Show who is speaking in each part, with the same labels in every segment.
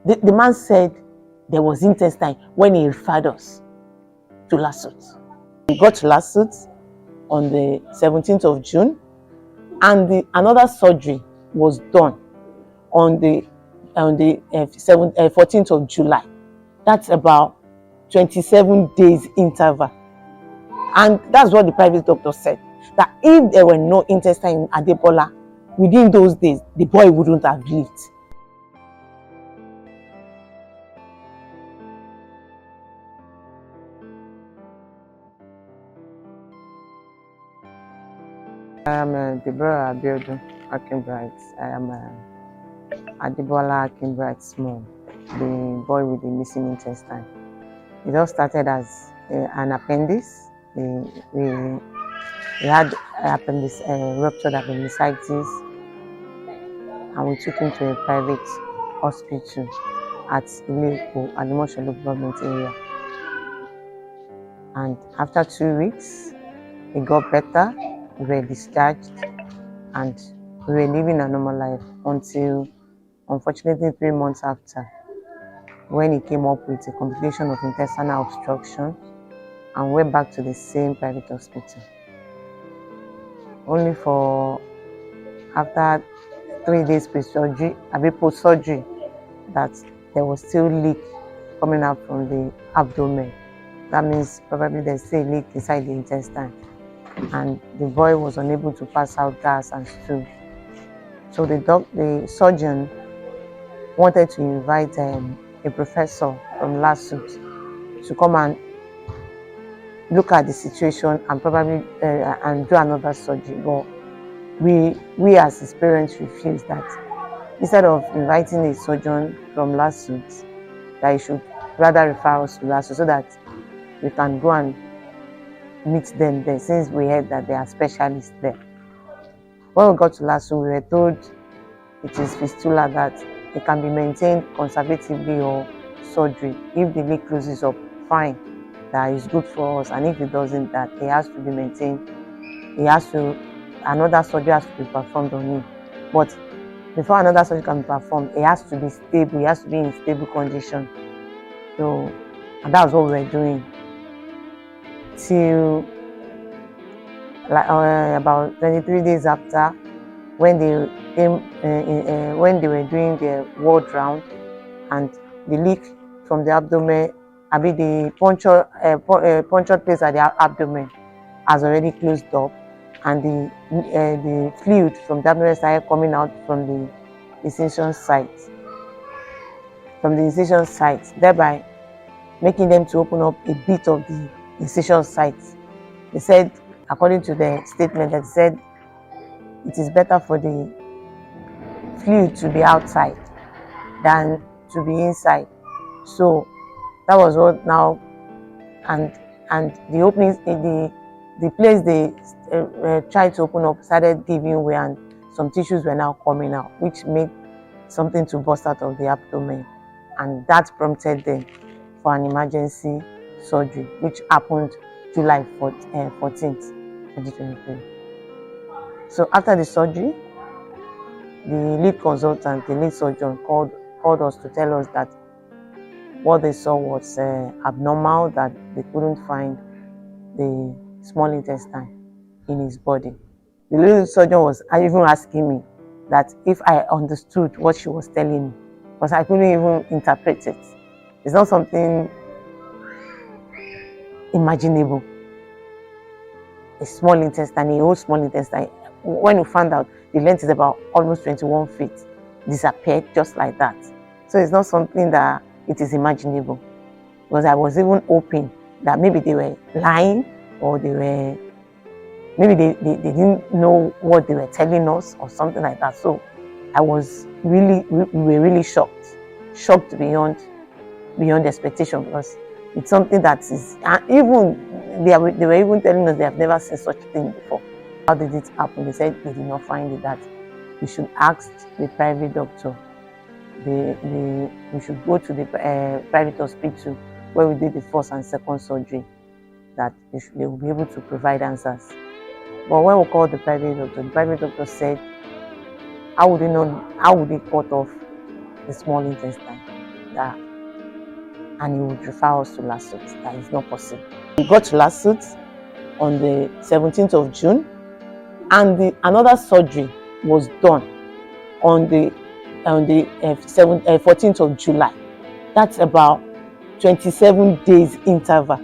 Speaker 1: The man said there was intestine when he referred us to Lasut. We got to Lasut on the 17th of June, and another surgery was done on the 14th of July. That's about 27 days interval. And that's what the private doctor said, that if there were no intestine in Adebola, within those days, the boy wouldn't have lived. I am Adebola Akinbright. I am Adebola Akinbright's mom, the boy with the missing intestine. It all started as an appendix. We had appendix, ruptured appendicitis, and we took him to a private hospital at Ileko, at the Mosholo government area. And after 2 weeks, it got better. We were discharged and we were living a normal life until, unfortunately, 3 months after, when he came up with a complication of intestinal obstruction and went back to the same private hospital. Only for after 3 days post-surgery, that there was still leak coming out from the abdomen. That means probably there's still a leak inside the intestine, and the boy was unable to pass out gas and stool. So the surgeon wanted to invite a professor from Lasut to come and look at the situation and probably and do another surgery. But we as his parents refused that. Instead of inviting a surgeon from Lasut, that he should rather refer us to Lasut so that we can go and meet them there, since we heard that they are specialists there. When we got to Lasut, we were told it is fistula, that it can be maintained conservatively or surgery. If the leak closes up, fine, that is good for us, and if it doesn't, that it has to be maintained. Another surgery has to be performed on it. But before another surgery can be performed, it has to be stable, it has to be in stable condition. So, and that's what we're doing till about 23 days after, when they came, when they were doing their ward round, and the leak from the abdomen, the punctured place at the abdomen has already closed up, and the fluid from the abdomen started coming out from the incision site, thereby making them to open up a bit of the incision site. They said, according to the statement, that said it is better for the fluid to be outside than to be inside. So that was what now, and the openings in the place they tried to open up started giving way, and some tissues were now coming out, which made something to burst out of the abdomen, and that prompted them for an emergency surgery, which happened July 14th, 2023. So after the surgery, the lead consultant, the lead surgeon called us to tell us that what they saw was abnormal, that they couldn't find the small intestine in his body. The lead surgeon was even asking me that if I understood what she was telling me, because I couldn't even interpret it. It's not something imaginable. A small intestine, a whole small intestine, when you found out the length is about almost 21 feet, disappeared just like that. So it's not something that it is imaginable. Because I was even hoping that maybe they were lying, or maybe they didn't know what they were telling us or something like that. So we were really shocked beyond expectation, because it's something that is, even they were even telling us they have never seen such a thing before. How did it happen? They said they did not find it, that we should ask the private doctor. We should go to the private hospital where we did the first and second surgery, that they will be able to provide answers. But when we called the private doctor said, how would they cut off the small intestine? that, and he would refer us to Lasut. That is not possible. We got to Lasut on the 17th of June, and another surgery was done on the 14th of July. That's about 27 days interval.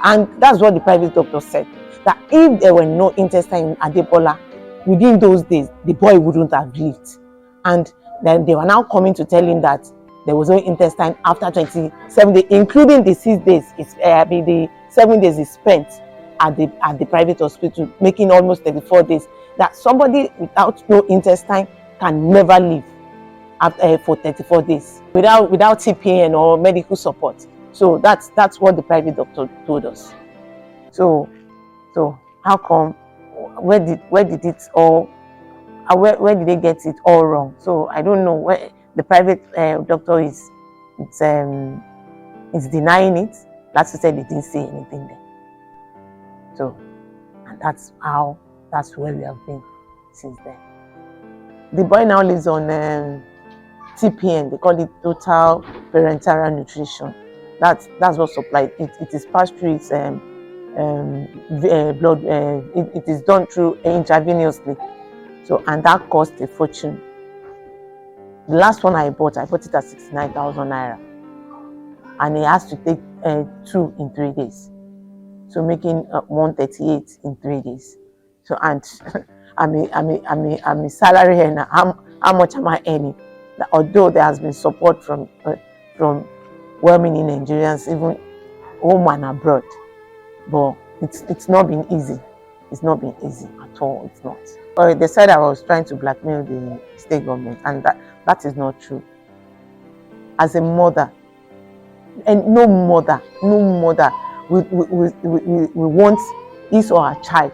Speaker 1: And that's what the private doctor said, that if there were no intestine in Adebola, within those days, the boy wouldn't have lived. And then they were now coming to tell him that there was no intestine after 27 days, including the 6 days. The 7 days is spent at the private hospital, making almost 34 days. That somebody without no intestine can never live for 34 days without TPN or medical support. So that's what the private doctor told us. So how come? Where did it all? Where did they get it all wrong? So I don't know where the private doctor is denying it. That's why they didn't say anything there. So, and that's where we have been since then. The boy now lives on TPN. They call it total parenteral nutrition. That's what supplied it. It is passed through its blood. It is done through intravenously. So, and that cost a fortune. The last one I bought it at 69,000 naira, and he has to take 2 in 3 days. So making 138 in 3 days. So, and I'm a salary earner. How much am I earning? Although there has been support from well-meaning Nigerians, even home and abroad, but it's not been easy. It's not been easy at all. It's not. They said I was trying to blackmail the state government, and that is not true. As a mother, and no mother we want his or her child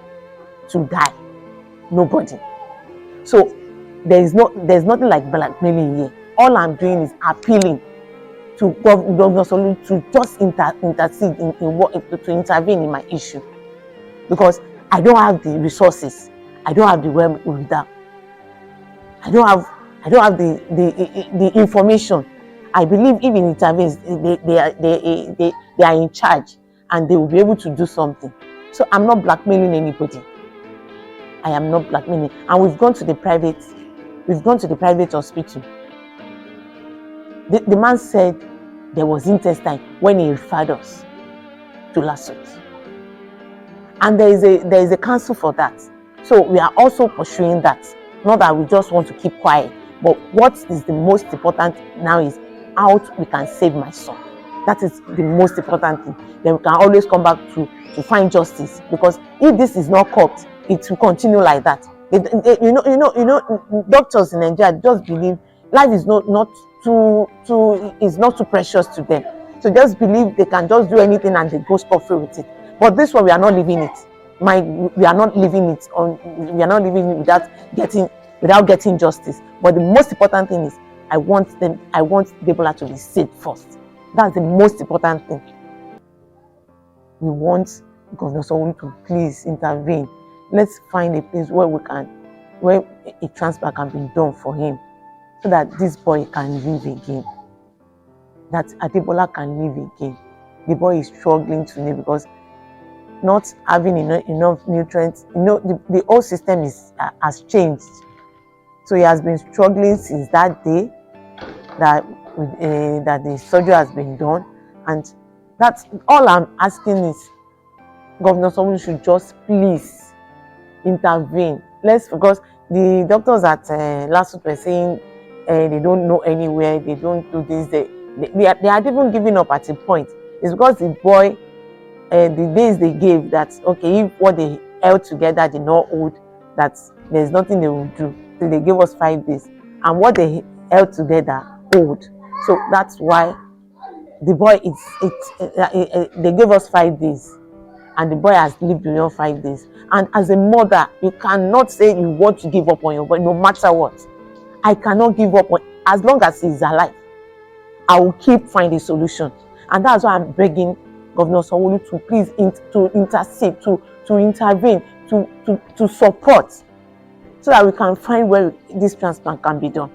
Speaker 1: to die. Nobody. So there's nothing like blackmailing here. All I'm doing is appealing to Governor Solu to just intercede to intervene in my issue, because I don't have the resources. I don't have the wherewithal. I don't have the information. I believe if it intervenes, they are in charge and they will be able to do something. So I'm not blackmailing anybody. I am not blackmailing. And we've gone to the private hospital. The man said there was intestine when he referred us to Lasut. And there is a counsel for that. So we are also pursuing that. Not that we just want to keep quiet, but what is the most important now is how we can save my son. That is the most important thing. Then we can always come back to find justice, because if this is not caught, it will continue like that. Doctors in Nigeria just believe life is not too precious to them. So just believe they can just do anything and they go scot-free with it. But this one, we are not living it. We are not living it without getting justice. But the most important thing is I want Adebola to be saved first. That's the most important thing. We want Governor Solu to please intervene. Let's find a place where a transplant can be done for him, so that this boy can live again. That Adebola can live again. The boy is struggling to live because not having enough nutrients. The whole system has changed. So he has been struggling since that day that the surgery has been done, and that's all I'm asking is Governor Solu should just please intervene. Because the doctors at Lasut were saying they don't know anywhere, they don't do this. They had even given up at a point. It's because the boy, the days they gave, that okay, if what they held together did not hold, that there's nothing they will do. So they gave us 5 days, and what they held together hold. So that's why the boy they gave us 5 days, and the boy has lived beyond 5 days. And as a mother, you cannot say you want to give up on your boy, no matter what. I cannot give up on, as long as he's alive. I will keep finding a solution, and that's why I'm begging Governor Sanwo-Olu to please to intercede, to intervene, to support, so that we can find where this transplant can be done.